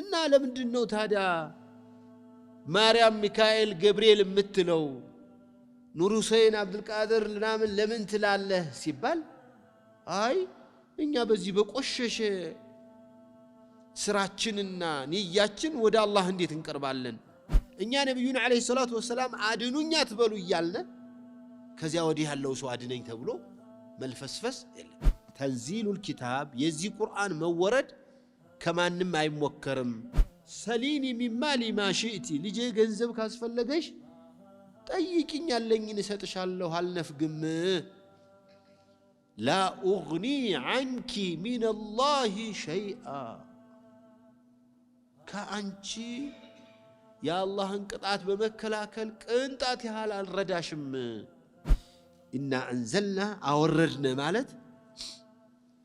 እና ለምንድነው ታዲያ ማርያም ሚካኤል ገብርኤል የምትለው ኑር ሁሴን አብዱልቃድር ለምን ለምን ትላለህ ሲባል አይ እኛ በዚህ በቆሸሸ ስራችንና ንያችን ወደ አላህ እንዴት እንቀርባለን እኛ ነብዩን አለይሂ ሰላቱ ወሰለም አድኑኛ ትበሉ ይያልነ ከዚያ ወዲህ ያለው ሰው አድነኝ ተብሎ መልፈስፈስ የለም ተንዚሉል ኪታብ የዚህ ቁርአን መወረድ ከማንም አይሞከርም ሰሊኒ ሚማሊ ማሺቲ ልጄ ገንዘብ ካስፈለገሽ ጠይቂኝ ያለኝን እሰጥሻለሁ አልነፍግም لا أغني عنك من الله شيئا كأنشي يا الله انقطعت بمكلاكل قنطات يحال الرداشم إنا أنزلنا أوردنا مالت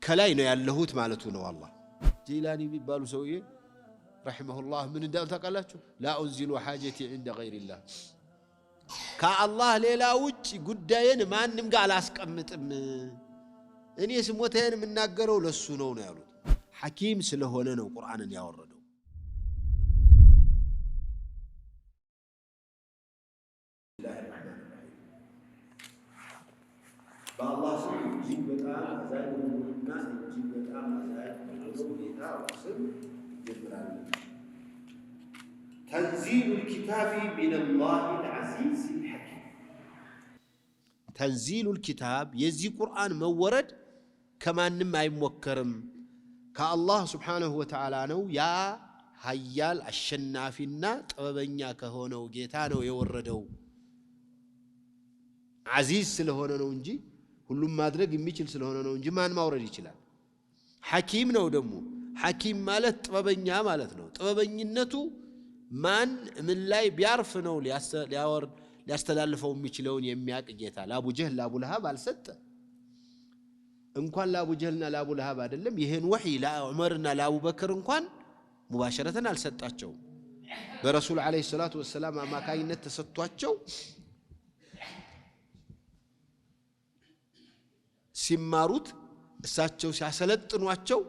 كلاي ነው ያለሁት ማለቱ ነው والله ጂላኒ ቢባሉ ሰውዬ رحمه الله من እንዳል ታውቃላችሁ لا أنزل حاجتي عند غير الله ከአላህ ሌላ ውጭ ጉዳዬን ማንንም ጋር አላስቀምጥም እኔ ስሞተን ምናገረው ለሱ ነው ያሉት ሐኪም ስለሆነ ነው ቁርአንን ያወረደው በአላህ ስም እጅግ በጣም አዛኝና እጅግ በጣም አዛኝ ነው ጌታ ስም ይጀምራል تنزيل الكتاب من الله العزيز الحكيم تنزيل الكتاب يزي قرآن مورد كمانم አይሞከርም ከአላህ Subhanahu Wa Ta'ala ነው ያ ኃያል አሸናፊና ጥበበኛ ከሆነው ጌታ ነው የወረደው አዚዝ ስለሆነ ነው እንጂ ሁሉም ማድረግ የሚችል ስለሆነ ነው እንጂ ማን ማውረድ ይችላል ሐኪም ነው ደግሞ ሐኪም ማለት ጥበበኛ ማለት ነው ጥበበኝነቱ ማን ምን ላይ ቢያርፍ ነው ሊያስተላልፈው የሚችለውን የሚያቅ ጌታ ለአቡ ጀህል ለአቡ ለሃብ አልሰጠ እንኳን ለአቡ ጀህልና ለአቡ ለሃብ አይደለም ይሄን ወህይ ለዑመርና ለአቡበክር እንኳን ሙባሸረተን አልሰጣቸው በረሱል አለይሂ ሰላቱ ወሰለም አማካይነት ተሰጥቷቸው ሲማሩት እሳቸው ሲያሰለጥኗቸው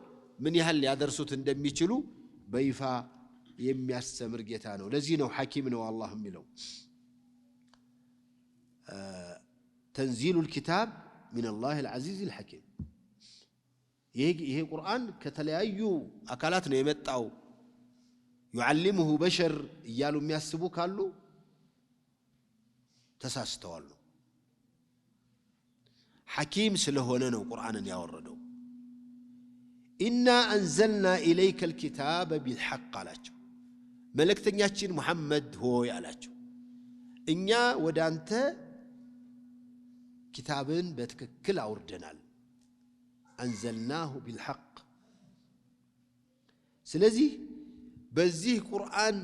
ምን ያህል ያደርሱት እንደሚችሉ በይፋ የሚያስተምር ጌታ ነው ለዚህ ነው ሐኪም ነው አላህ የሚለው ተንዚሉል ኪታብ من الله العزيز الحكيم ይሄ ቁርአን ከተለያዩ አካላት ነው የመጣው يعلمه بشر እያሉ የሚያስቡ ካሉ ተሳስተዋል ሐኪም ስለሆነ ነው ቁርአንን ያወረደው إنا أنزلنا إليك الكتاب بالحق አላቸው መልእክተኛችን መሐመድ ሆይ አላቸው እኛ ወደ አንተ كتابن بتككل أوردنال أنزلناه بالحق سلزي بزيه قرآن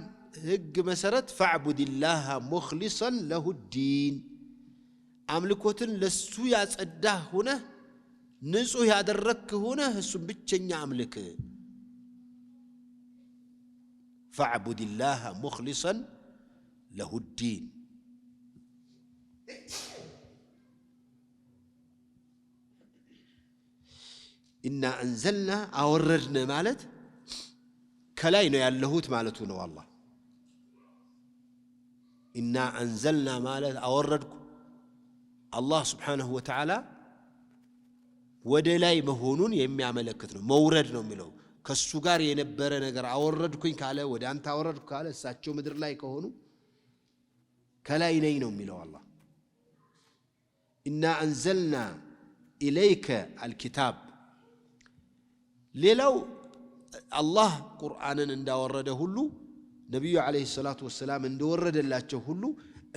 هج مسرت فاعبد الله مخلصا له الدين أملكوتن لسو يصداه هنا نسو يادرك هنا هسو بتشن يعملك فاعبد الله مخلصا له الدين إنا أنزلنا أوردنا مالت كلاينا ياللهوت مالتو نو الله إنا أنزلنا مالت أوردكم الله سبحانه وتعالى ودلاي مهونون يمي عملكتنا مورد نو ملو كالسوغار ينبر نقر أوردكم كالا ودي أنت أوردكم كالا ساتشو مدر لاي كهونو كلاينا نو ملو الله إنا أنزلنا إليك الكتاب ሌላው አላህ ቁርአንን እንዳወረደ ሁሉ ነብዩ አለይሂ ሰላቱ ወሰለም እንደወረደላቸው ሁሉ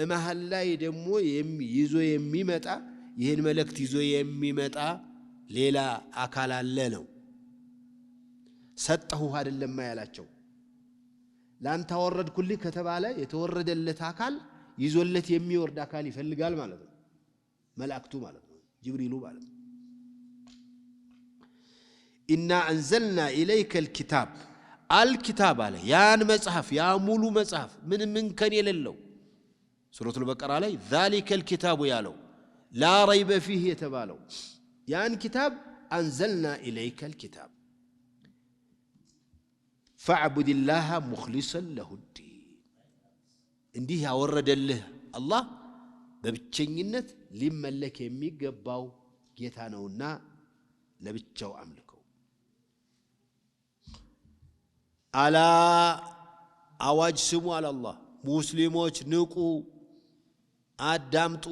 እመሃል ላይ ደግሞ ይዞ የሚመጣ ይሄን መልእክት ይዞ የሚመጣ ሌላ አካል አለ ነው ሰጠሁ አይደለም ያላቸው ላንተ አወረድኩልህ ከተባለ የተወረደለት አካል ይዞለት የሚወርድ አካል ይፈልጋል ማለት ነው መላእክቱ ማለት ነው ጅብሪሉ ማለት ነው إنا أنزلنا إليك الكتاب عليه يان مصحف يا مولو مصحف من كان يللو سورة البقرة عليه ذلك الكتاب يالو لا ريب فيه يتبالو يان كتاب أنزلنا إليك الكتاب فاعبد الله مخلصا له الدين እንዲህ ያወረደልህ አላህ በብቸኝነት ሊመለክ የሚገባው ጌታ ነውና ለብቻው አምልከው አላ አዋጅ ስሙ አላህ ሙስሊሞች ንቁ አዳምጡ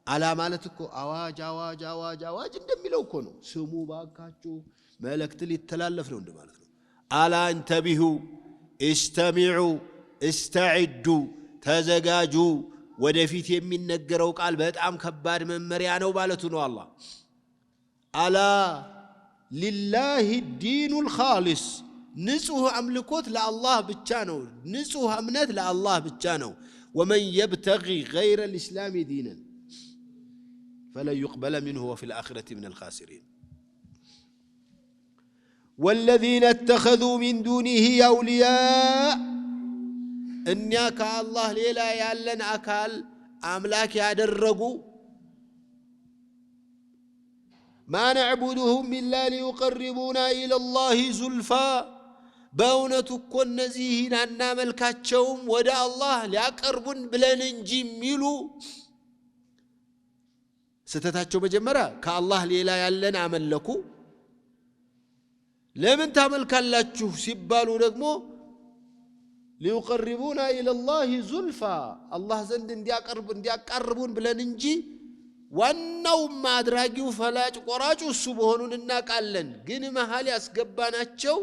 አላ ማለት እኮ አዋጅ አዋጅ አዋጅ አዋጅ እንደሚለው እኮ ነው ስሙ ባካችሁ መልእክት ሊተላለፍ ነው እንደማለት ነው አላ እንተቢሁ استمعوا استعدوا ተዘጋጁ ወደፊት የሚነገረው ቃል በጣም ከባድ መመሪያ ነው ማለቱ ነው አላህ አላ ሊላሂ ዲኑል ኻሊስ ንጹህ አምልኮት ለአላህ ብቻ ነው ንጹህ እምነት ለአላህ ብቻ ነው ومن يبتغي غير الإسلام دينا فلا يقبل منه وفي الآخرة من الخاسرين والذين اتخذوا من دونه أولياء إنك الله ليلا يالن أكال أملاك يدرقوا ما نعبدهم إلا ليقربونا إلى الله زلفا በእውነቱ እኮ እነዚህን አናመልካቸውም ወደ አላህ ሊያቀርቡን ብለን እንጂ የሚሉ ስተታቸው መጀመሪያ ከአላህ ሌላ ያለን አመለኩ ለምን ታመልካላችሁ ሲባሉ ደግሞ ሊقربونا الى الله زلفا አላህ ዘንድ እንዲያቀርቡን ብለን እንጂ ዋናው ማድራጊው ፈላጭ ቆራጩ እሱ መሆኑን እናቃለን ግን መሃል ያስገባናቸው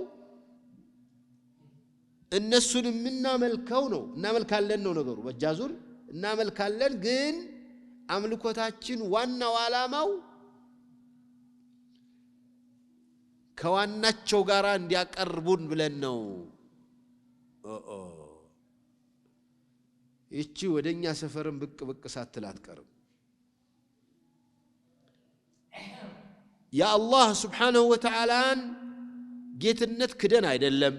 እነሱን ምናመልከው ነው እናመልካለን ነው ነገሩ በጃዙር እናመልካለን ግን አምልኮታችን ዋናው ዓላማው ከዋናቸው ጋራ እንዲያቀርቡን ብለን ነው እቺ ወደኛ ሰፈርን ብቅ ብቅ ሳትል አትቀርም ያ አላህ Subhanahu Wa Ta'ala ጌትነት ክደን አይደለም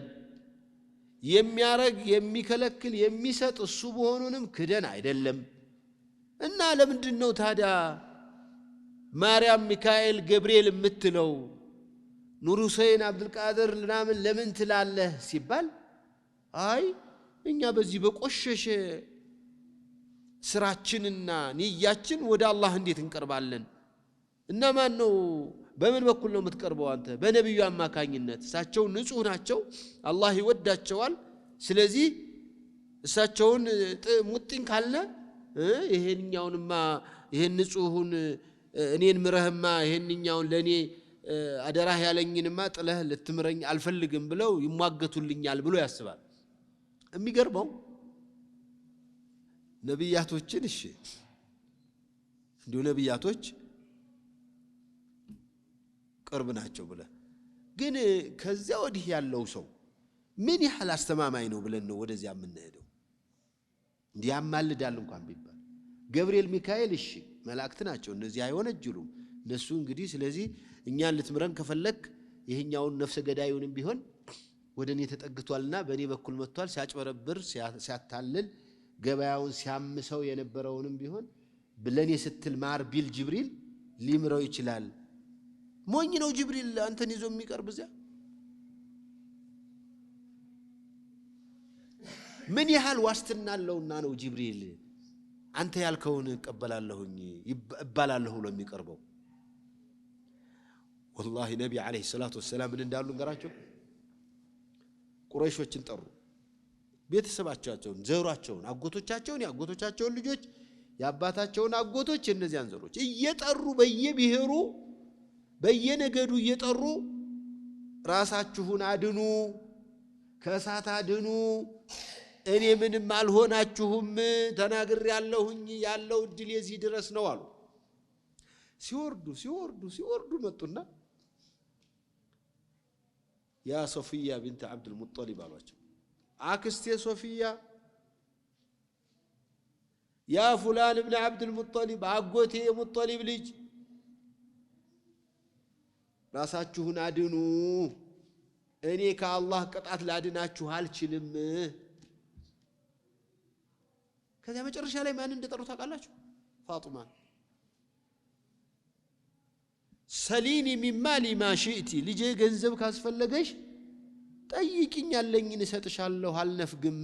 የሚያረግ የሚከለክል የሚሰጥ እሱ በሆኑንም ክደን አይደለም እና ለምንድነው ታዲያ ማርያም ሚካኤል ገብርኤል የምትለው ኑር ሁሴን አብዱል ቃድር ለምን ለምን ትላለህ ሲባል አይ እኛ በዚህ በቆሸሸ ስራችንና ንያችን ወደ አላህ እንዴት እንቀርባለን እና ማን ነው በምን በኩል ነው የምትቀርበው አንተ በነብዩ አማካኝነት እሳቸው ንጹህ ናቸው አላህ ይወዳቸዋል ስለዚህ እሳቸውን ሙጥኝ ካለ ይሄንኛውንማ ይሄን ንጹሁን እኔን ምረህማ ይሄንኛውን ለኔ አደራህ ያለኝንማ ጥለህ ልትምረኝ አልፈልግም ብለው ይሟገቱልኛል ብሎ ያስባል የሚገርመው ነብያቶችን እሺ እንዲሁ ነብያቶች ቅርብ ናቸው ብለ ግን ከዚያ ወዲህ ያለው ሰው ምን ያህል አስተማማኝ ነው ብለን ነው ወደዚያ የምንሄደው እንዲያማልዳል እንኳን ቢባል ገብርኤል ሚካኤል እሺ መላእክት ናቸው እነዚህ አይወነጅሉም እነሱ እንግዲህ ስለዚህ እኛን ልትምረን ከፈለክ ይሄኛውን ነፍሰ ገዳዩንም ቢሆን ወደኔ ተጠግቷልና በኔ በኩል መጥቷል ሲያጭበረብር ሲያታልል ገበያውን ሲያምሰው የነበረውንም ቢሆን ብለኔ ስትል ማር ቢል ጅብሪል ሊምረው ይችላል ሞኝ ነው ጅብሪል አንተን ይዞ የሚቀርብ እዚያ ምን ያህል ዋስትና አለውና ነው ጅብሪል አንተ ያልከውን እቀበላለሁኝ ይባላለሁ ብሎ የሚቀርበው والله ነብይ አለይሂ ሰላቱ ወሰለም ምን እንዳሉ እንገራቸው ቁረይሾችን ጠሩ ቤተሰባቸውን ዘሯቸውን አጎቶቻቸውን ያጎቶቻቸውን ልጆች ያባታቸውን አጎቶች እነዚያን ዘሮች እየጠሩ በየብሔሩ በየነገዱ እየጠሩ ራሳችሁን አድኑ ከሳት አድኑ እኔ ምንም አልሆናችሁም ተናግር ያለሁኝ ያለው ድል የዚህ ድረስ ነው አሉ ሲወርዱ መጡና ያ ሶፊያ ቢንት አብዱል ሙጠሊብ አሏቸው አክስቴ ሶፊያ ያ ፉላን ابن አብዱል ሙጠሊብ አጎቴ የሙጠሊብ ልጅ ራሳችሁን አድኑ እኔ ከአላህ ቅጣት ላድናችሁ አልችልም ከዛ መጨረሻ ላይ ማን እንደጠሩ ታውቃላችሁ ፋጡማ ሰሊኒ ሚን ማሊ ማ شئتي ልጄ ገንዘብ ካስፈለገሽ ጠይቂኝ ያለኝን እሰጥሻለሁ አልነፍግም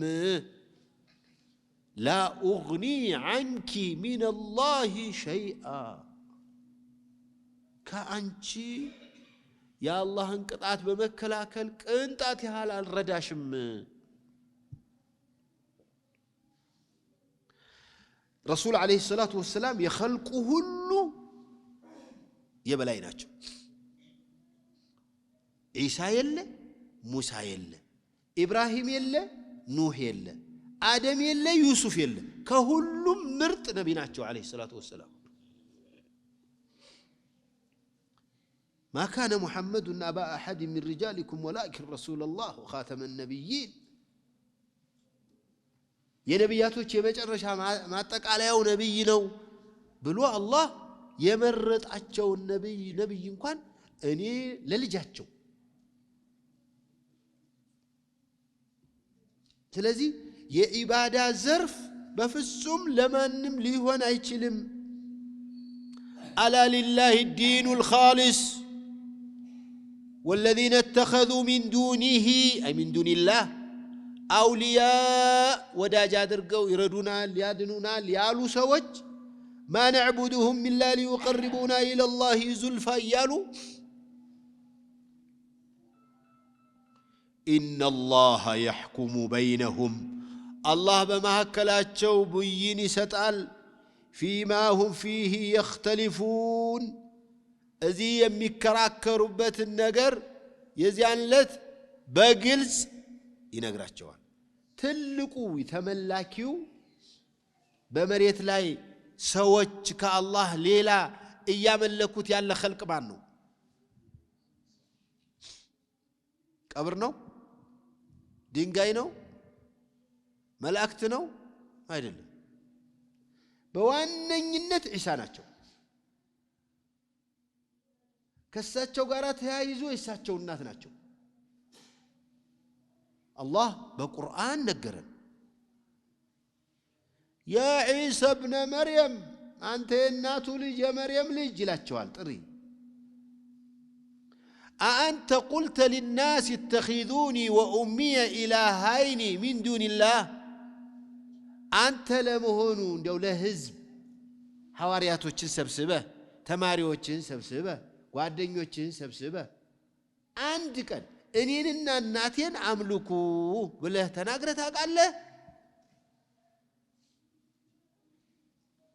ላ ኡግኒ ዐንኪ ሚነላሂ ሸይአ ከአንቺ የአላህን ቅጣት በመከላከል ቅንጣት ያህል አልረዳሽም ረሱል ዓለይሂ ሰላቱ ወሰላም የኸልቁ ሁሉ የበላይ ናቸው ዒሳ የለ ሙሳ የለ ኢብራሂም የለ ኑህ የለ አደም የለ ዩሱፍ የለ ከሁሉም ምርጥ ነቢ ናቸው ዓለይሂ ሰላቱ ወሰላም ما كان محمد أبا أحد من رجالكم ولكن رسول الله وخاتم النبيين የነብያቶች የመጨረሻ ማጠቃለያው ነብይ ነው ብሎ አላህ የመረጣቸው ነብይ እንኳን እኔ ለልጃቸው ስለዚህ የኢባዳ ዘርፍ በፍጹም ለማንም ሊሆን አይችልም አላ ሊላሂ الدين الخالص والذين اتخذوا من دونه أي من دون الله أولياء وداج أدرقوا يردونا ليادنونا ليالو سوج ما نعبدهم إلا ليقربونا إلى الله زلفى يالو إن الله يحكم بينهم الله بما هكلاتشو بييني ستال فيما هم فيه يختلفون እዚህ የሚከራከሩበት ነገር የዚያንለት በግልጽ ይነግራቸዋል ትልቁ ተመላኪው በመሬት ላይ ሰዎች ከአላህ ሌላ እያመለኩት ያለ ኸልቅ ማን ነው ቀብር ነው ድንጋይ ነው መላእክት ነው አይደለም በዋነኝነት ዒሳ ናቸው ከሳቸው ጋር ተያይዞ እሳቸው እናት ናቸው አላህ በቁርአን ነገረን ያ ዒሳ ኢብነ መርየም አንተ እናቱ ልጅ የመርየም ልጅ ይላቸዋል ጥሪ أأنت قلت للناس اتخذوني وأمي إلهين من دون الله أنت لمهونو እንደው ለህዝብ ሐዋርያቶችን ሰብስበህ ተማሪዎችን ሰብስበህ ጓደኞችን ሰብስበህ አንድ ቀን እኔንና እናቴን አምልኩ ብለህ ተናግረህ ታውቃለህ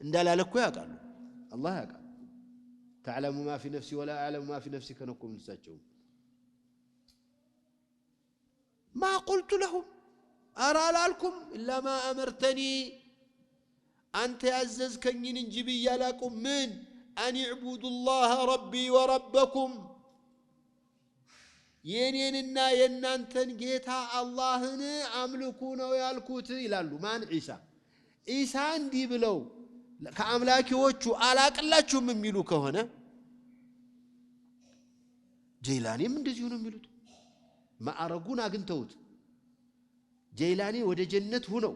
እንዳላለኩ ያውቃሉ አላህ ያውቃል تعلم ما في نفسي ولا أعلم ما في نفسك نكم نساچو ما قلت لهم أرى لكم إلا ما أمرتني أنت عززكني نجبي لكم من أن اعبدوا الله ربي وربكم ينيننا ينانتن جيتا اللهن أملكون ويالكوت إلالو مان عيسى عندي بلو كأملاكيوچو አላቅላችሁም የሚሉ ከሆነ ጀይላኒም እንደዚሁ ነው የሚሉት ማዕረጉን አግንተውት ጀይላኒ ወደ ጀነት ሆነው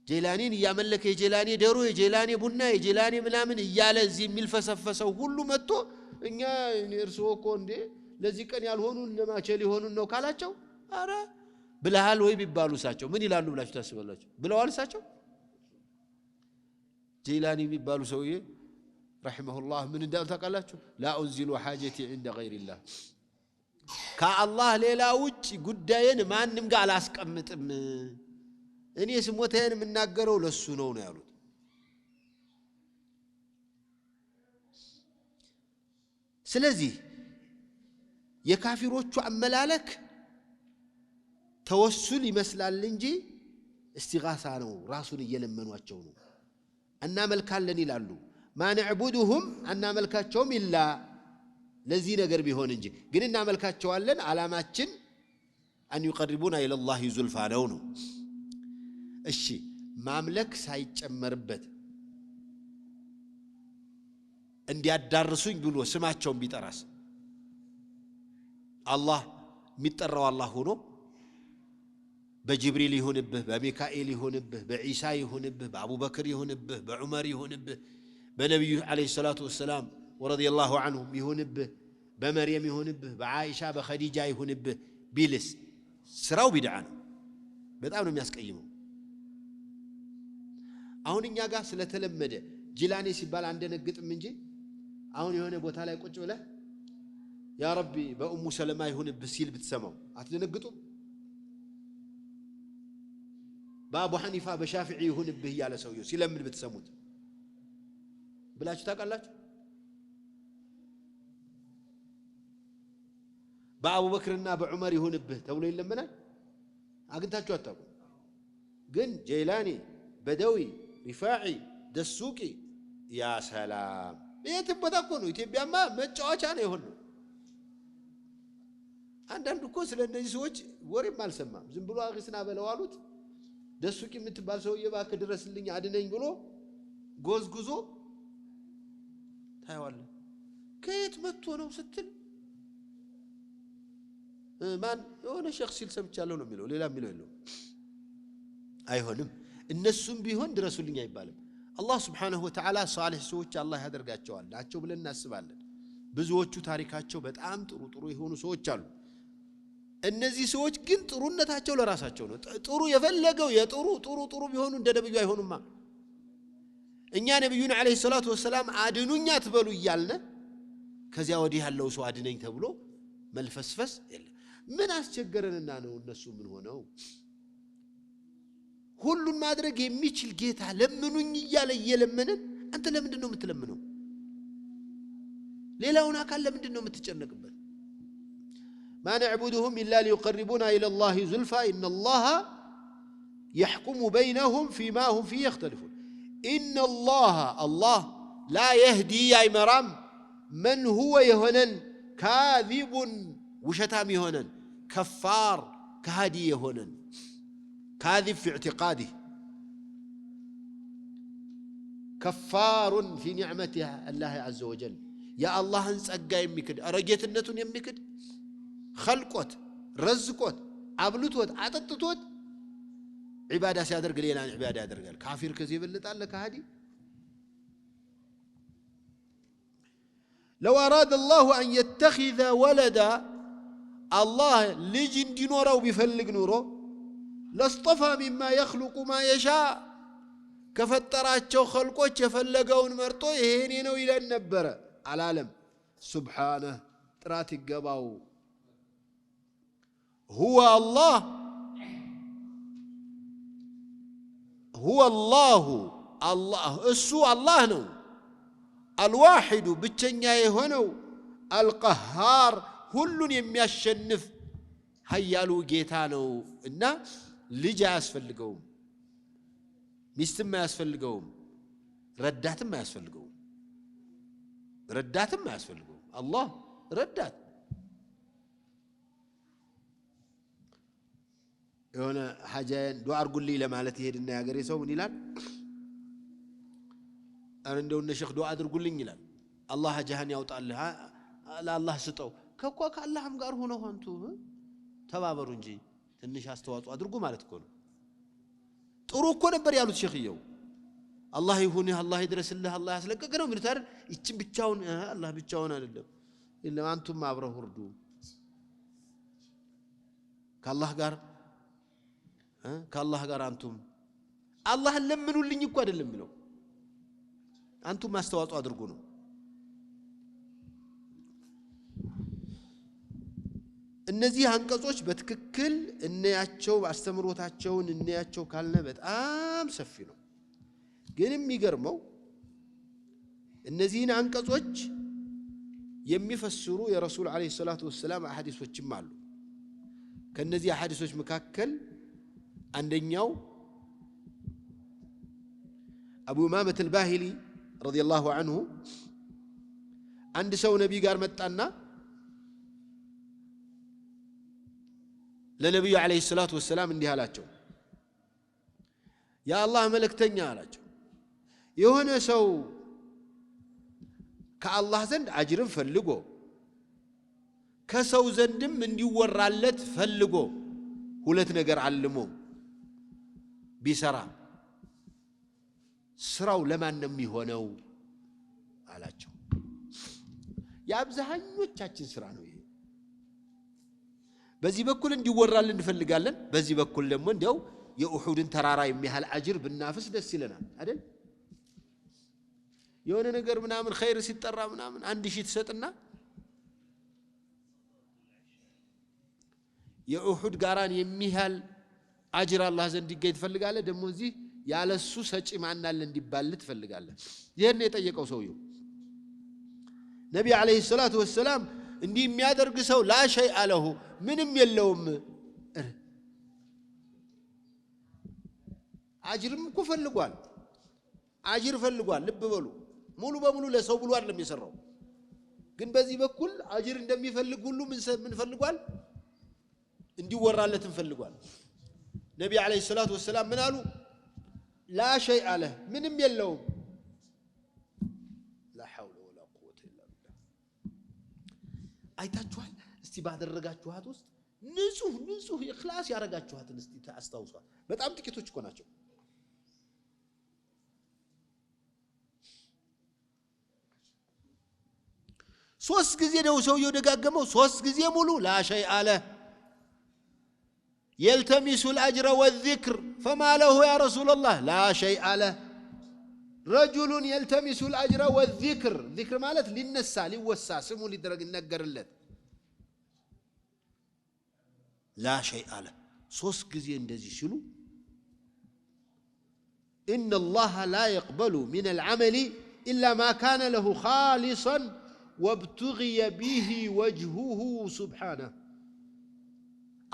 ጀይላኒን ያመለከ የጀይላኒ ደሮ የጀይላኒ ቡና የጀይላኒ ምናምን እያለ እዚህ የሚልፈሰፈሰው ሁሉ መጥቶ እኛ እርሶ እኮ እንዴ ለዚህ ቀን ያልሆኑ ለማቸ ሊሆኑ ነው ካላቸው አረ ብለሃል ወይ ቢባሉ ሳቸው ምን ይላሉ ብላችሁ ታስባላችሁ ብለዋል ሳቸው جيلاني بيبالو سويه رحمه الله من دال تقالاتشو لا أنزل حاجتي عند غير الله كالله ليلا وجه قداين ما نمقى على أسكمتم اني سموتين من ناقروا للسنون يالو سلزي يكافروچو عملالك توسل يمسلال እንጂ استغاثة ነው ራሱን እየለመኗቸው ነው أن ملكالن يلالو ما نعبدهم أن ملكاتهم إلا لذين قربي هون نجي قلنا ملكاتهم علاماتشن أن يقربون إلى الله زلفى نونو الشي مملك سايتش مربت اندي الدارسون يقولوا سمعتهم بيتراس الله متروا الله هونو بجبريل يهونبه بميكائيل يهونبه بعيسى يهونبه بأبو بكر يهونبه بعمر يهونبه بنبي عليه الصلاة والسلام ورضي الله عنهم يهونبه بمريم يهونبه بعائشة بخديجة يهونبه ቢልስ ስራው ቢድዓ ነው በጣም ነው የሚያስቀይመው አሁን እኛ ጋር ስለተለመደ ጂላኒ ሲባል አንደነግጥም እንጂ አሁን የሆነ ቦታ ላይ ቁጭ ብለ ያ ረቢ በኡሙ ሰለማ ይሁንብህ ሲል ብትሰማው አትደነግጡም በአቡ ሐኒፋ በሻፊዒ ይሁንብህ ያለ ሰውየው ሲለምድ ብትሰሙት ብላችሁ ታውቃላችሁ በአቡበክርና በዑመር ይሁንብህ ተብሎ ይለመናል አግንታችሁ አታውቁ ግን ጀይላኒ በደዊ ሪፋዒ ደሱቂ ያ ሰላም የትበታ እኮ ነው ኢትዮጵያማ መጫወቻ ነው የሆነው አንዳንድ እኮ ስለ እነዚህ ሰዎች ወሬም አልሰማም ዝም ብሎ አግስና በለው አሉት ደሱቂ የምትባል ሰውዬ እባክህ ድረስልኝ አድነኝ ብሎ ጎዝጉዞ ታይዋለ ከየት መጥቶ ነው ስትል ማን የሆነ ሸክስ ሲል ሰምቻለሁ ነው የሚለው ሌላ የሚለው የለው አይሆንም እነሱም ቢሆን ድረሱልኝ አይባልም አላህ Subhanahu Wa Ta'ala ሷሊህ ሰዎች አላህ ያደርጋቸዋል ናቸው ብለን እናስባለን ብዙዎቹ ታሪካቸው በጣም ጥሩ የሆኑ ሰዎች አሉ እነዚህ ሰዎች ግን ጥሩነታቸው ለራሳቸው ነው ጥሩ የፈለገው የጥሩ ቢሆኑ እንደ ነብዩ አይሆኑማ እኛ ነብዩን አለይሂ ሰላቱ ወሰለም አድኑኛ ተበሉ ይያልነ ከዚያ ወዲህ ያለው ሰው አድነኝ ተብሎ መልፈስፈስ የለ ምን አስቸገረንና ነው እነሱ ምን ሆነው ሁሉን ማድረግ የሚችል ጌታ ለምኑኝ ይያለ ይለምነን አንተ ለምንድን ነው የምትለምነው ሌላውን አካል ለምንድን ነው የምትጨነቅበት ما نعبدهم إلا ليقربونا إلى الله زلفى إن الله يحكم بينهم فيما هم فيه يختلفون إن الله لا يهدي يا مرام من هو يهنن كاذب وشتام يهنن كفار كهادي يهنن كاذب في اعتقاده كفار في نعمته الله عز وجل يا الله انصقا يمكد ارجيتنتون يمكد خلقوت رزقوت ابلوت عططوت عباده سيادرغ ليلان عباده يادرغال كافر كذي يبلطال كهادي لو اراد الله ان يتخذ ولدا الله لج اندينورو بيفلق نورو لاصطفى مما يخلق ما يشاء كفتراچو خلقوچ يفلغون مرطو يهني نو يلن نبره العالم سبحانه طرات يغباو هو الله اسو الله نو الواحد بچኛ የሆነው القهار ሁሉን የሚያሸንፍ ኃያሉ ጌታ ነው እና ልጅ አያስፈልገውም ሚስትም አያስፈልገውም ረዳትም አያስፈልገውም አላህ ረዳት የሆነ ሐጃን ዱዓ አርጉልኝ ለማለት ይሄድና ያገሬ ሰው ምን ይላል እንደው እነ ሼክ ዱዓ አድርጉልኝ ይላል አላህ ሐጃህን ያውጣልህ ለአላህ ስጠው ከኳ ከአላህም ጋር ሆኖ ሆንቱ ተባበሩ እንጂ ትንሽ አስተዋጽኦ አድርጉ ማለት እኮ ነው ጥሩ እኮ ነበር ያሉት ሼክየው አላህ ይሁንህ አላህ ይድረስልህ አላህ ያስለቀቅ ነው የሚሉት አይደል እቺን ብቻውን አላህ ብቻውን አይደለም ኢላ አንቱም አብረው ሁርዱ ከአላህ ጋር አንቱም አላህ ለምኑልኝ እኮ አይደለም የሚለው አንቱም አስተዋጽኦ አድርጉ ነው እነዚህ አንቀጾች በትክክል እንያቸው አስተምሮታቸውን እንያቸው ካልነ በጣም ሰፊ ነው ግን የሚገርመው እነዚህን አንቀጾች የሚፈስሩ የረሱል አለይሂ ሰላቱ ወሰለም አሐዲሶችም አሉ ከነዚህ አሐዲሶች መካከል አንደኛው አቡ ኡማመህ አልባሂሊ ረዲየላሁ ዐንሁ አንድ ሰው ነብይ ጋር መጣና ለነብዩ አለይሂ ሰላቱ ወሰለም እንዲህ አላቸው ያ አላህ መልእክተኛ አላቸው የሆነ ሰው ከአላህ ዘንድ አጅርን ፈልጎ ከሰው ዘንድም እንዲወራለት ፈልጎ ሁለት ነገር አልሞ ቢሰራ ስራው ለማን ነው የሚሆነው አላቸው የአብዛኞቻችን ስራ ነው ይሄ በዚህ በኩል እንዲወራልን እንፈልጋለን በዚህ በኩል ደግሞ እንደው የኡሁድን ተራራ የሚያህል አጅር ብናፍስ ደስ ይለናል አይደል የሆነ ነገር ምናምን ኸይር ሲጠራ ምናምን 1000 ተሰጥና የኡሁድ ጋራን የሚያህል አጅር አላህ ዘንድ ይገኝ ትፈልጋለህ ደግሞ እዚህ ያለሱ ሰጪ ማናል እንዲባል ትፈልጋለህ ይሄን የጠየቀው ሰውየው ነብይ አለይሂ ሰላቱ ወሰለም እንዲህ የሚያደርግ ሰው ላ ሸይ አለሁ ምንም የለውም አጅርም እኮ ፈልጓል አጅር ፈልጓል ልብ በሉ ሙሉ በሙሉ ለሰው ብሎ አይደለም የሰራው ግን በዚህ በኩል አጅር እንደሚፈልግ ሁሉ ምን ፈልጓል እንዲወራለት ፈልጓል ነብይ አለይሂ ሰላቱ ወሰለም ምን አሉ ላ ሸይ አለ ምንም የለውም ላ ሐውለ ወላ ቁወተ ኢላ ቢላህ አይታችኋል እስቲ ባደረጋችኋት ውስጥ ንጹህ ኢኽላስ ያረጋችኋትን እስቲ ታስታውሷል በጣም ጥቂቶች እኮ ናቸው ሶስት ጊዜ ነው ሰውየው ደጋገመው ሶስት ጊዜ ሙሉ ላ ሸይ አለ يلتمس الأجر والذكر فما له يا رسول الله لا شيء له رجل يلتمس الأجر والذكر ذكر مالت للنساء للوسا سمو لدرج النجر اللت لا شيء له صوص كزين دزي شنو إن الله لا يقبل من العمل إلا ما كان له خالصا وابتغي به وجهه سبحانه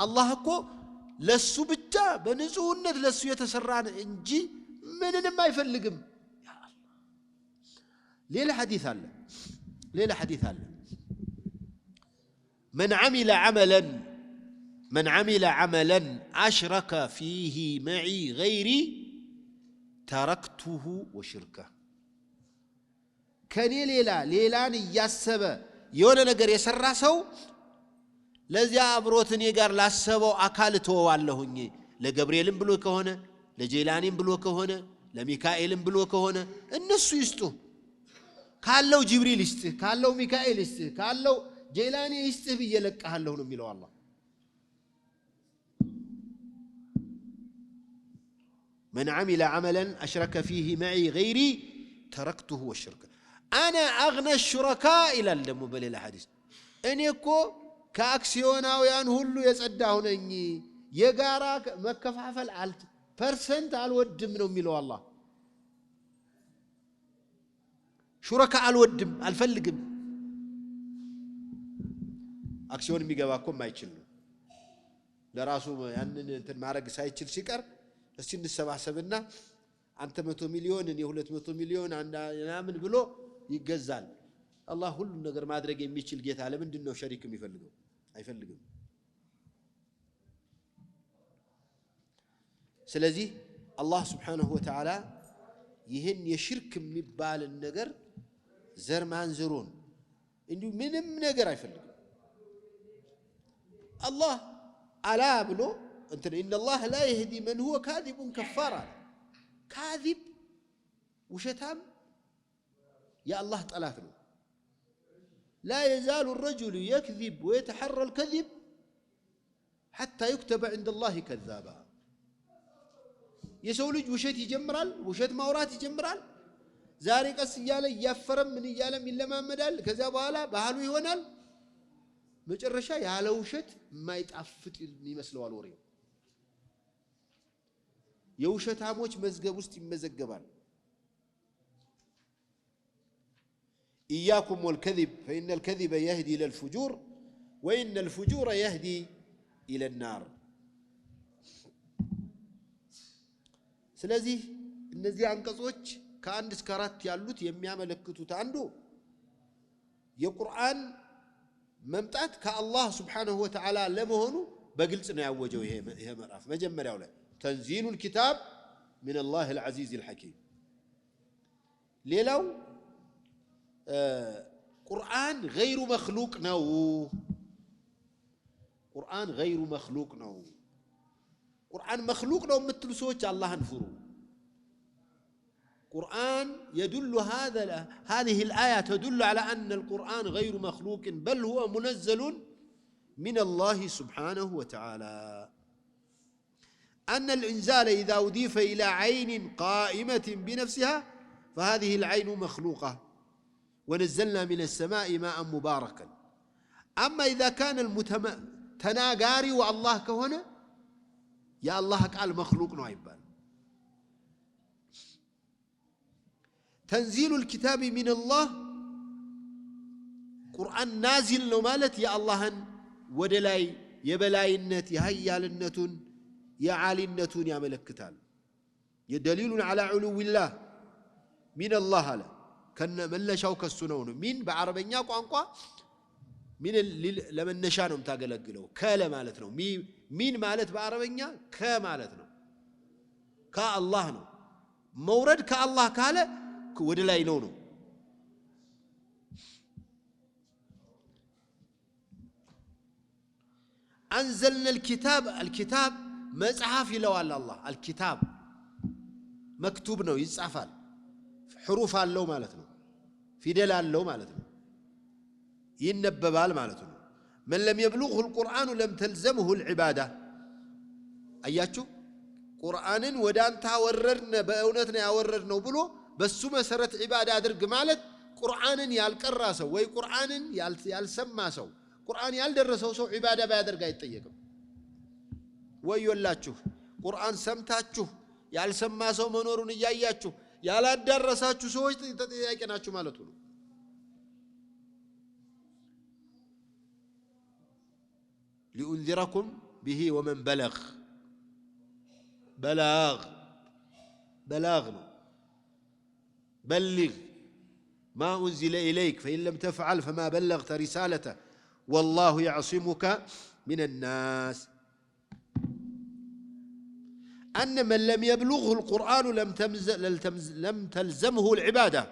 الله كو ለሱ ብቻ በንጹህነት ለሱ የተሰራን እንጂ ምንንም አይፈልግም ያ አላህ ሌላ ሐዲስ አለ من عمل عملا أشرك فيه معي غيري تركته وشركه كان ሌላን ያሰበ የሆነ ነገር የሰራ ሰው ለዚያ አብሮትን የጋር ላሰበው አካል ተወዋለሁኝ ለገብርኤልም ብሎ ከሆነ ለጄላኒም ብሎ ከሆነ ለሚካኤልም ብሎ ከሆነ እነሱ ይስጡ ካለው ጅብሪል ይስጥ ካለው ሚካኤል ይስጥ ካለው ጄላኒ ይስጥ በየለቀሃለሁ ነው የሚለው አላህ من عمل عملا أشرك فيه معي غيري تركته والشرك أنا أغنى الشركاء إلى الدم بل الحديث أن يكون كأكسيوناويان هلو يصدعوا ነኝ የጋራ መከፋፈል አልት ፐርሰንት አልወድም ነው የሚለው አላህ ሹረካ አልወድም አልፈልግም አክሲዮን የሚገባ እኮ ማይችል ነው ለራሱ ያንን እንትን ማድረግ ሳይችል ሲቀር እስቲ እንሰባሰብና አንተ 100 ሚሊዮን እኔ 200 ሚሊዮን አንዳምን ብሎ ይገዛል አላህ ሁሉ ነገር ማድረግ የሚችል ጌታ ለምንድን ነው ሸሪክ የሚፈልገው አይፈልግም ስለዚህ አላህ Subhanahu Wa Ta'ala ይሄን የሽርክ የሚባል ነገር ዘር ማንዘሩን እንዲሁ ምንም ነገር አይፈልግም አላህ አላ ብሎ እንትን ان الله لا يهدي من هو كاذب كفارا كاذب وشتام يا الله طلعت له لا يزال الرجل يكذب ويتحرى الكذب حتى يكتب عند الله كذابا يسول وشت يجمرال وشت ماورات يجمرال زاري قس ياله يفرم من ياله يلمامدال كذا بኋላ ባህሉ ይሆናል መጨረሻ ያለ ውሸት ማይጣፍጥ ይመስለዋል ወሬው የውሸታሞች መዝገብ ውስጥ ይመዘገባል إياكم والكذب فإن الكذب يهدي إلى الفجور وإن الفجور يهدي إلى النار ስለዚህ እነዚህ አንቀጾች ከአንድ እስከ 4 ያሉት የሚያመለክቱት አንዱ የቁርአን መምጣት ከአላህ Subhanahu Wa Ta'ala ለመሆኑ በግልጽ ነው ያወጀው ይሄ ምዕራፍ መጀመሪያው ላይ ተንዚሉል ኪታብ من الله العزيز الحكيم ሌላው قرآن غير مخلوق نو قرآن غير مخلوق نو قرآن مخلوق نو مثل سوچ الله انفروا قرآن يدل هذه الآية تدل على أن القرآن غير مخلوق بل هو منزل من الله سبحانه وتعالى. أن الإنزال إذا أضيف إلى عين قائمة بنفسها فهذه العين مخلوقة ونزلنا من السماء ماء مباركا. أما إذا كان تناقاري والله كهنا يا الله قال مخلوق نوعيبان. تنزيل الكتاب من الله قرآن نازل نو مالت يا الله ودلاي يبلاينت يهيالنت يعالينت يا ملكتال يدليل على علو الله من الله على كان من لا شوك السنون من بعربيا قانقا من لمن نشانو متاغلغلو كلا مالتنا مين مالت بعربيا ك مالتنا كا الله نو مورد كالله كاله ودلاي نو أنزلنا الكتاب مصحف لو الله الكتاب مكتوب نو يصحفال حروف አለው ማለት ነው ፊደል አለው ማለት ነው ይነበባል ማለት ነው من لم يبلغه القرآن لم تلزمه العبادة አያችሁ ቁርአንን ወዳንታ ወረድነ በእውነት ነው ያወረድነው ብሎ በሱ መሰረት ዒባዳ አድርግ ማለት ቁርአንን ያልቀራ ሰው ወይ ቁርአንን ያልሰማ ሰው ቁርአን ያልደረሰው ሰው ዒባዳ ባያደርግ አይጠየቅም ወዮላችሁ ቁርአን ሰምታችሁ ያልሰማ ሰው መኖሩን ያያያችሁ ያላዳረሳችሁ ሰዎች ተጠያቂ ናችሁ ማለት ነው لأنذركم به ومن بلغ بلاغ بلغ ما أنزل إليك فإن لم تفعل فما بلغت رسالته والله يعصمك من الناس أن من لم يبلغه القرآن لم تلزمه العبادة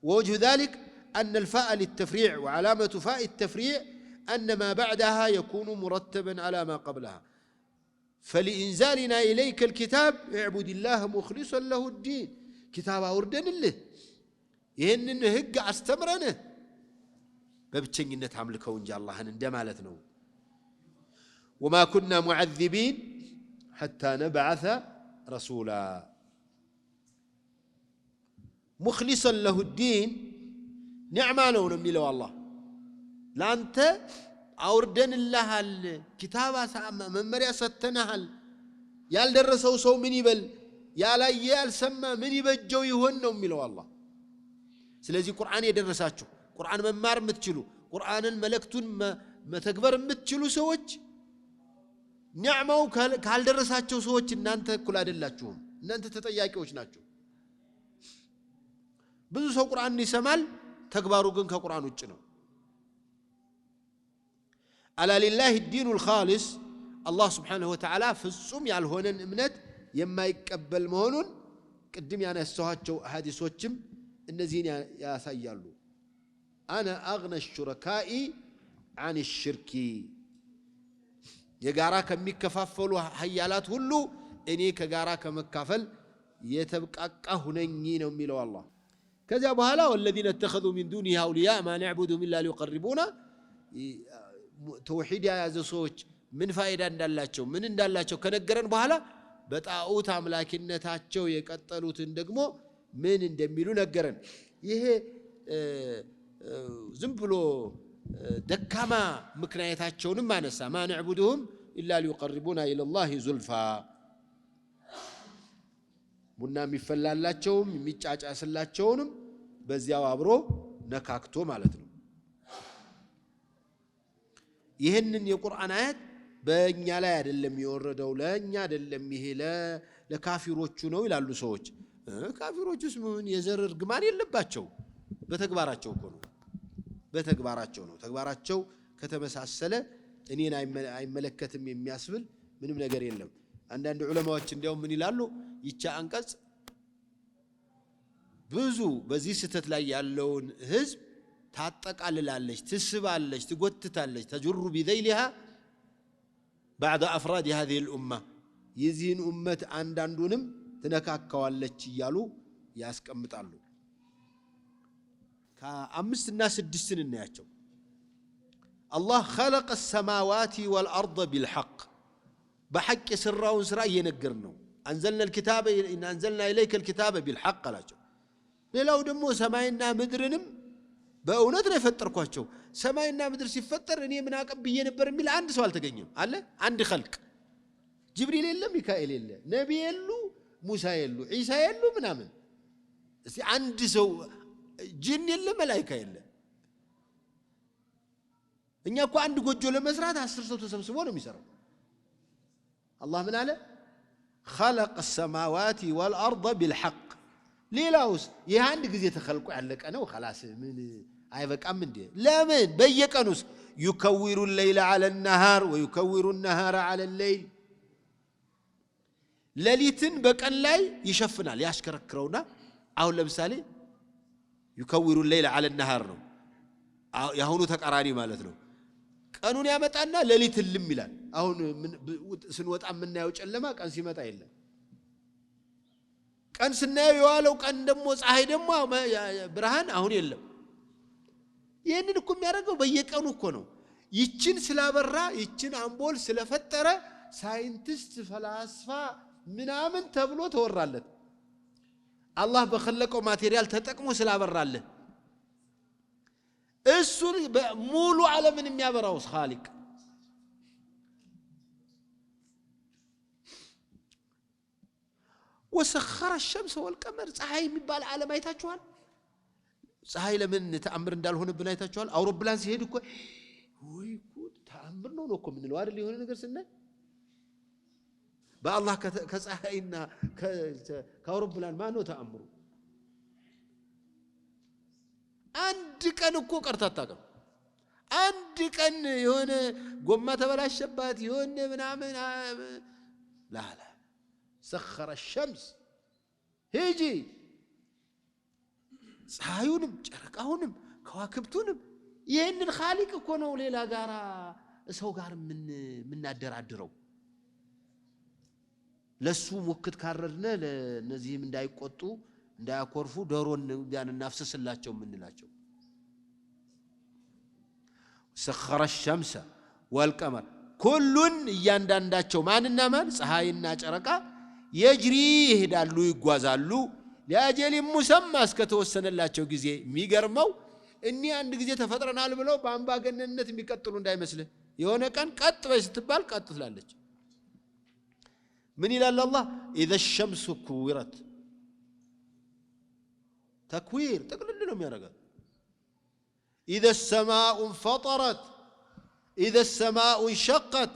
ووجه ذلك أن الفاء للتفريع وعلامة فاء التفريع أن ما بعدها يكون مرتبا على ما قبلها فلإنزالنا إليك الكتاب اعبد الله مخلصا له الدين كتاب أوردن له يهن هق استمرنه ببتشنجنة عملكه إن جاء الله اندمالتنا وما كنا معذبين حتى نبعث رسولا مخلصا له الدين نعم له نمي له الله لا أنت أوردن الله الكتاب ممريا ستنهل يال درسوا سو من يبل يالا يال سما من يبجو يهون نمي له الله سلازي قرآن يدرساتشو قرآن ممار متشلو قرآن الملكتون ما تكبر متشلو سوج نعمو كهال درساتشو سوج إن أنت كل أدلاتشوهم إن أنت تتياكيوش ناتشو بزو سو قرآن نسمال تكبارو جن كقرآن وجنو ألا لله الدين الخالص الله سبحانه وتعالى في الصوم يالهونن امنت يما يقبل مهونون قدم يعني السوهاتشو هذه سوتشم النزين يا سيالو أنا أغنى الشركاء عن الشرك يقارا كمكفافلو حيالات هلو إني كقارا كمكافل يتبقى هنين وميلو الله كذا بهلا والذين اتخذوا من دونه أولياء ما نعبدهم إلا ليقربونا توحيد يا زوج من فائدة اندالاتشو من اندالاتشو كنقرن بهلا بتاعوت أملاكنتاتشو يقتلوا تندقمو من اندميلو نقرن يهي زنبلو دكما مكنايتاتشون ما نسا ما نعبدهم إلا ليقربونا إلى الله زلفا بنا مفلالاتشون ميچاچ اسلاتشونم بزياو አብሮ ነካክቶ ማለት ነው ይሄንን የቁርአን አያት በእኛ ላይ አይደለም የወረደው ለኛ አይደለም ይሄ ለካፊሮቹ ነው ይላሉ ሰዎች ካፊሮቹስ ምን የዘር እርግማን የለባቸው በተግባራቸው እኮ ነው በተግባራቸው ነው ተግባራቸው ከተመሳሰለ እኔን አይመለከትም የሚያስብል ምንም ነገር የለም አንዳንድ ዑለማዎች እንዲያው ምን ይላሉ ይቻ አንቀጽ ብዙ በዚህ ስተት ላይ ያለውን ህዝብ ታጠቃልላለች ትስባለች ትጎትታለች تجر بذيلها بعد افراد هذه الامه يزين امه አንዳንዱንም ትነካካዋለች ይያሉ ያስቀምጣሉ ከ5 እና 6 እንያቸው الله خلق السماوات والأرض بالحق بحق سراون سرا ينقرنو أنزلنا الكتاب إن أنزلنا إليك الكتاب بالحق لاجو ليلاو دمو سماينا مدرنم بأونت يفتركواچو سماينا مدر ሲፈጠር እኔ ምን አቀብዬ ነበር የሚል አንድ ሰው አልተገኘም አለ አንድ خلق ጅብሪል የለም ሚካኤል የለ ነብይ የሉ ሙሳ የሉ ኢሳ የሉ ምናምን እስቲ አንድ ሰው ጂን የለ መላእክት የለ እኛ እኮ አንድ ጎጆ ለመስራት 10 ሰው ተሰብስቦ ነው የሚሰራው الله من قال خلق السماوات والأرض بالحق ليلاوس يهاند غزي تخلقوا علق انا وخلاص من አይበቃም እንዴ ለምን በየቀኑስ يكور الليل على النهار ويكور النهار على الليل ليلتن በቀን ላይ ይሸፍናል ያሽከረክረውና አሁን ለምሳሌ يكور الليل على النهار ነው ያሁኑ ተቃራኒ ማለት ነው ቀኑን ያመጣና ለሊት ልም ይላል አሁን ስንወጣ ምናየው ጨለማ ቀን ሲመጣ የለም ቀን ስናየው የዋለው ቀን ደሞ ፀሐይ ደሞ ብርሃን አሁን የለም ይሄንን እኮ የሚያደርገው በየቀኑ እኮ ነው ይችን ስላበራ ይችን አምቦል ስለፈጠረ ሳይንቲስት ፈላስፋ ምናምን ተብሎ ተወራለት አላህ በخلቀው ማቴሪያል ተጠቅሞ ስላበራለት እሱ ሙሉ ዓለምን የሚያበራው ኻሊቅ وسخر الشمس والقمر ፀሐይ የሚባል ዓለም አይታችኋል ፀሐይ ለምን ተአምር እንዳልሆነ ብናይታችኋል አውሮፕላን ሲሄድ እኮ ወይ ጉድ ተአምር ነው እኮ ምን ነው አይደል የሆነ ነገር ስናይ በአላህ ከፀሐይና ከአውሮፕላን ማን ነው ተአምሩ አንድ ቀን እኮ ቀርታታቀም አንድ ቀን የሆነ ጎማ ተበላሽባት የሆነ ምናምን لا سخر الشمس هيجي ፀሐዩንም ጨረቃውንም ከዋክብቱንም ይሄንን ኻሊቅ እኮ ነው ሌላ ጋራ ሰው ጋር ምን አደራድረው ለሱ ሙክት ካረድነ ለነዚህም እንዳይቆጡ እንዳያኮርፉ ዶሮን ያን እናፍስስላቸው ምንላቸው سخر الشمس والقمر كل እያንዳንዳቸው ማንና ማን ፀሐይና ጨረቃ يجري ይሄዳሉ ይጓዛሉ لاجل مسمى እስከተወሰነላቸው ጊዜ የሚገርመው እኒ አንድ ጊዜ ተፈጥረናል ብለው በአምባገነንነት የሚቀጥሉ እንዳይመስል የሆነ ቀን ቀጥ በይ ስትባል ቀጥ ትላለች من ይላል الله اذا الشمس كورت تكوير تقلل لهم يا رجال اذا السماء انفطرت اذا السماء انشقت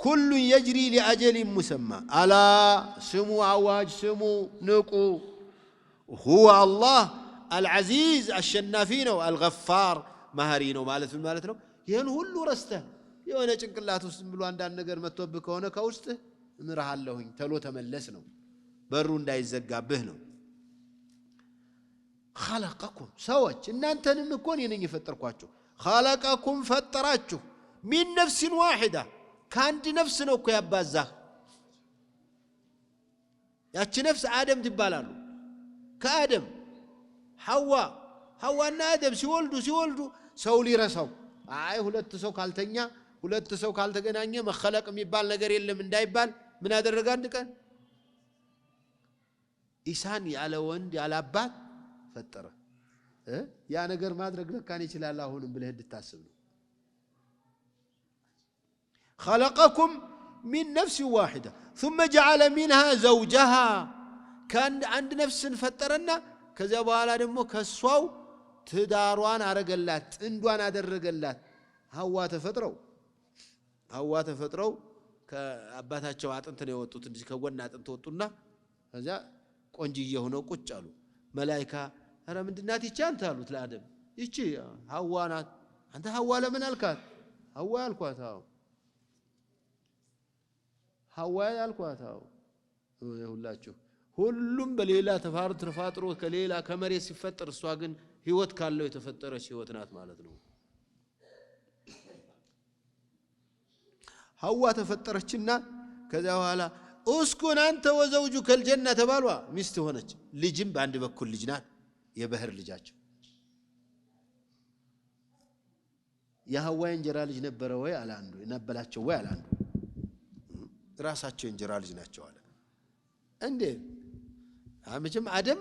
كل يجري لاجل مسمى الا سمو عواج سمو نقو هو الله العزيز الشنافين الغفار مهرين مالتنا ይሄን ሁሉ ረስተ የሆነ ጭንቅላት ውስጥ ብሎ አንዳንድ ነገር መጥቶብህ ከሆነ ከውስጥ ምራሃለሁኝ ተሎ ተመለስ ነው በሩ እንዳይዘጋብህ ነው خلقكم ሰዎች እናንተንም እኮ ነኝ የፈጠርኳችሁ خلقكم ፈጠራችሁ من نفس واحده ከአንድ ነፍስ ነው እኮ ያባዛህ ያቺ ነፍስ አደም ትባላሉ ከአደም ሐዋና አደም ሲወልዱ ሰው ሊረሳው አይ ሁለት ሰው ካልተኛ ሁለት ሰው ካልተገናኘ መخلق የሚባል ነገር የለም እንዳይባል ምን አደረገ አንድ ቀን ኢሳን ያለ ወንድ ያለ አባት ፈጠረ ያ ነገር ማድረግ ለካን ይችላል አሁንም ብለህ እንድታስብ ነው خلقكم من نفس واحده ثم جعل منها زوجها كان عند نفس ፈጠረና ከዛ በኋላ ደግሞ ከሷው ትዳሯን አረገላት እንዷን አደረገላት ሐዋ ተፈጥረው ከአባታቸው አጥንት ነው የወጡት እንጂ ከጎና አጥንት ወጡና ከዛ ቆንጂዬ ሆነው ቁጭ አሉ መላእክታ አረ ምንድናት ይቺ አንተ አሉት ለአደም ይቺ ሐዋ ናት አንተ ሐዋ ለምን አልካት ሐዋ አልኳት ሐዋ አልኳት ሁላችሁ ሁሉም በሌላ ተፋጥሮ ከሌላ ከመሬት ሲፈጠር እሷ ግን ህይወት ካለው የተፈጠረች ህይወት ናት ማለት ነው ሐዋ ተፈጠረችና ከዛ በኋላ እስኩን አንተ ወዘውጁ ከልጀና ተባሏ ሚስት ሆነች ልጅም በአንድ በኩል ልጅ ናት የበህር ልጃቸው የሐዋ እንጀራ ልጅ ነበረ ወይ አለ አንዱ ነበላቸው ወይ አለ አንዱ ራሳቸው እንጀራ ልጅ ናቸው አለ እንዴ አመቸም አደም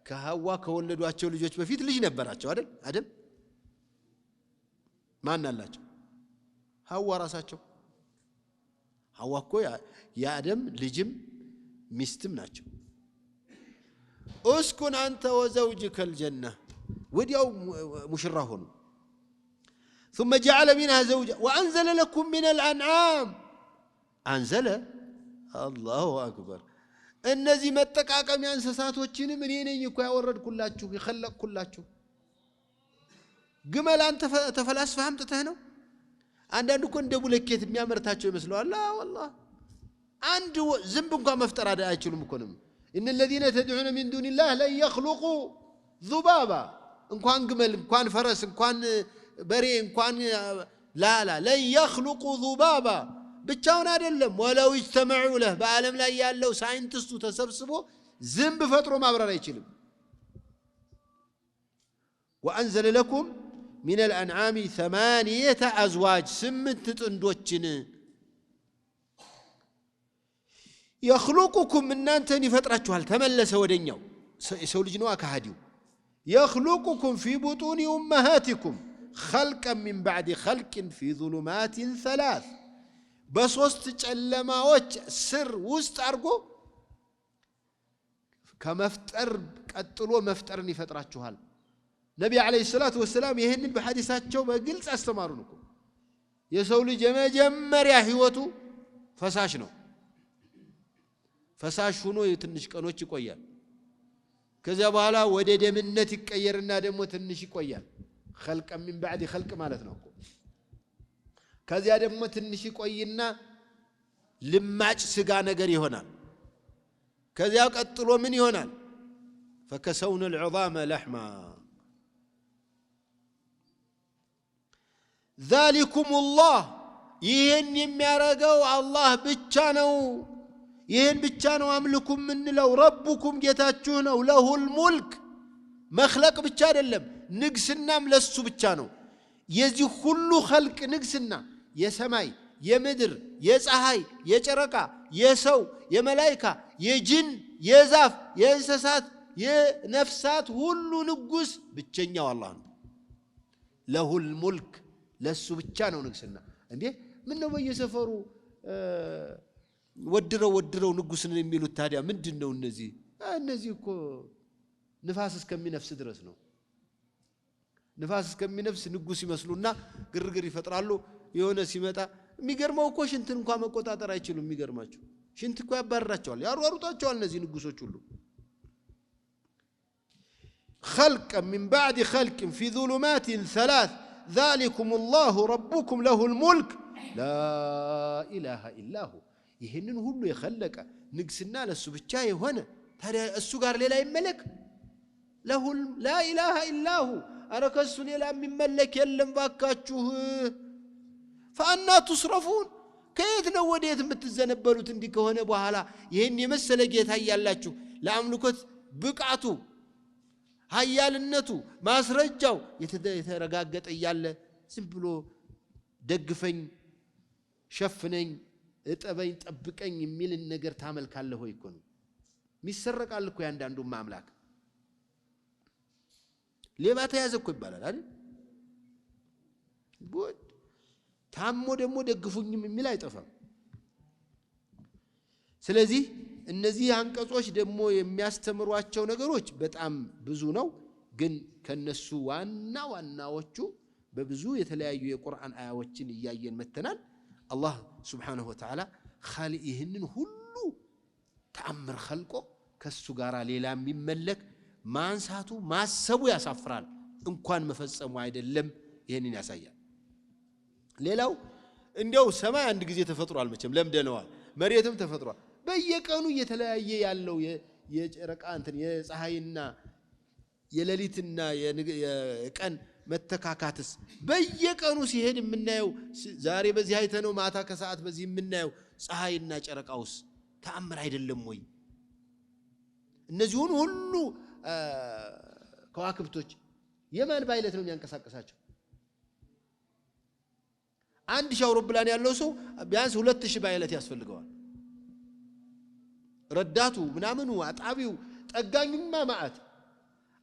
ከሐዋ ከወለዷቸው ልጆች በፊት ልጅ ነበራቸው አይደል አደም ማን አላቸው ሐዋ ራሳቸው ሐዋ እኮ የአደም ልጅም ሚስትም ናቸው اسكن انت وزوجك الجنه وديو مشرا هونو ثم جعل منها زوجا وانزل لكم من الانعام انزل الله اكبر እነዚህ መጠቃቀሚያ እንስሳቶችንም እኔ ነኝ እኮ ያወረድኩላችሁ ይخلقኩላችሁ ግመል አንተ ተፈላስፈህ አምጥተህ ነው አንዳንዱ እኮ እንደ ቡለኬት የሚያመርታቸው ይመስላል لا والله አንድ ዝንብ እንኳን መፍጠር አይችሉም እኮ ነው ان الذين تدعون من دون الله لا يخلقوا ذبابا እንኳን ግመል እንኳን ፈረስ እንኳን በሬ እንኳን لا يخلقوا ذبابا ብቻውን አይደለም ወለው ይስተመዑ له በአለም ላይ ያለው ሳይንቲስቱ ተሰብስቦ ዝንብ ፈጥሮ ማብረር አይችልም وانزل لكم من الانعام 8 ازواج 8 ጥንዶችን يخلقكم እናንተን ይፈጥራችኋል ተመለሰ ወደኛው ሰው ልጅ ነው አካሃዲው يخلقكم في بطون امهاتكم خلقا من بعد خلق في ظلمات 3 በሶስት ጨለማዎች ስር ውስጥ አርጎ ከመፍጠር ቀጥሎ መፍጠርን ይፈጥራችኋል ነብዩ አለይሂ ሰላቱ ወሰለም ይሄንን በሐዲሳቸው በግልጽ አስተማሩን እኮ የሰው ልጅ የመጀመሪያ ህይወቱ ፈሳሽ ነው ፈሳሽ ሆኖ የትንሽ ቀኖች ይቆያል ከዚያ በኋላ ወደ ደምነት ይቀየርና ደግሞ ትንሽ ይቆያል خلقا من بعد خلق ማለት ነው ከዚያ ደግሞ ትንሽ ይቆይና ልማጭ ስጋ ነገር ይሆናል ከዚያ ቀጥሎ ምን ይሆናል فكسونا العظام لحما ذلكم الله ይሄን የሚያረጋው አላህ ብቻ ነው ይሄን ብቻ ነው አምልኩም ምንለው ረብኩም ጌታችሁ ነው ለሁል ሙልክ መخلق ብቻ አይደለም ንግስናም ለሱ ብቻ ነው የዚህ ሁሉ خلق ንግስና የሰማይ የምድር የፀሐይ የጨረቃ የሰው የመላእክት የጅን የዛፍ የእንስሳት የነፍሳት ሁሉ ንጉስ ብቸኛው አላህ ነው ለሁል ሙልክ ለሱ ብቻ ነው ንግስና እንዴ ምን ነው በየሰፈሩ ወድረው ንጉስን የሚሉት ታዲያ ምንድነው እነዚህ እኮ ንፋስ እስከሚነፍስ ድረስ ነው ንፋስ እስከሚነፍስ ንጉስ ይመስሉና ግርግር ይፈጥራሉ የሆነ ሲመጣ የሚገርመው እኮ ሽንትን እንኳን መቆጣጠር አይችሉም የሚገርማቸው ሽንት እኮ ያባርራቸዋል ያሯሩጣቸዋል እነዚህ ንጉሶች ሁሉ خلقا من بعد خلق في ظلمات 3 ذلكم الله ربكم له الملك لا اله الا هو ይሄንን ሁሉ የخلቀ ንግስና ለሱ ብቻ የሆነ ታዲያ እሱ ጋር ሌላ ይመለክ له لا اله الا هو አረከሱ ሌላ የሚመለክ የለም ባካችሁ فأنا تصرفون ከየት ነው ወዴት የምትዘነበሉት እንዲህ ከሆነ በኋላ ይሄን የመሰለ ጌታ ያያላችሁ ለአምልኮት ብቃቱ ኃያልነቱ ማስረጃው የተረጋገጠ ያለ ዝም ብሎ ደግፈኝ ሸፍነኝ እጠበኝ ጠብቀኝ የሚል ነገር ታመልካለህ ወይ እኮ ነው ሚሰረቃል እኮ ያንዳንዱ ማምላክ ሌባ ተያዘ እኮ ይባላል አይደል ጉድ ታሞ ደግሞ ደግፉኝም የሚል አይጠፋም ስለዚህ እነዚህ አንቀጾች ደግሞ የሚያስተምሯቸው ነገሮች በጣም ብዙ ነው ግን ከነሱ ዋናዎቹ በብዙ የተለያዩ የቁርአን አያዎችን እያየን መተናል አላህ Subhanahu Wa Ta'ala خالقህን ሁሉ ተአምር خلቆ ከሱ ጋር ሌላ የሚመለክ ማንሳቱ ማሰቡ ያሳፍራል እንኳን መፈጸሙ አይደለም ይሄንን ያሳያል ሌላው እንዴው ሰማይ አንድ ጊዜ ተፈጥሯል መቼም ለምደነዋል መሬትም ተፈጥሯል በየቀኑ እየተለያየ ያለው የጨረቃ እንትን የፀሐይና የሌሊትና የቀን መተካካትስ በየቀኑ ሲሄድ የምናየው ዛሬ በዚህ አይተነው ማታ ከሰዓት በዚህ የምናየው ፀሐይና ጨረቃውስ ተአምር አይደለም ወይ እነዚህን ሁሉ ከዋክብቶች የማን ባይለት ነው የሚያንቀሳቀሳቸው? 1000 አውሮፕላን ያለው ሰው ቢያንስ 2000 ባይለት ያስፈልገዋል። ረዳቱ ምናምኑ አጣቢው ጠጋኙማ ማዓት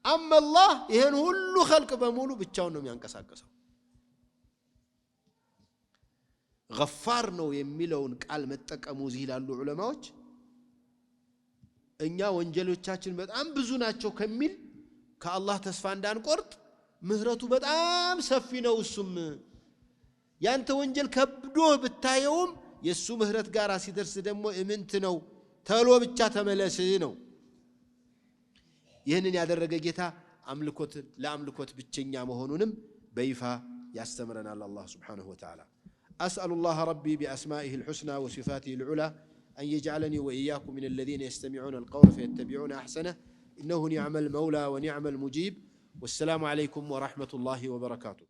አማ አላህ ይሄን ሁሉ ኸልቅ በሙሉ ብቻውን ነው የሚያንቀሳቀሰው። ገፋር ነው የሚለውን ቃል መጠቀሙ እዚህ ይላሉ ዑለማዎች እኛ ወንጀሎቻችን በጣም ብዙ ናቸው ከሚል ከአላህ ተስፋ እንዳንቆርጥ ምህረቱ በጣም ሰፊ ነው። እሱም ያንተ ወንጀል ከብዶ ብታየውም የሱ ምህረት ጋር ሲደርስ ደግሞ እምንት ነው ተሎ ብቻ ተመለስ ነው። ይህንን ያደረገ ጌታ አምልኮት ለአምልኮት ብቸኛ መሆኑንም በይፋ ያስተምረናል አላህ Subhanahu Wa Ta'ala። أسأل الله ربي بأسمائه الحسنى وصفاته العلى أن يجعلني وإياكم من الذين يستمعون القول فيتبعون أحسنه إنه نعم المولى ونعم المجيب. والسلام عليكم ورحمة الله وبركاته.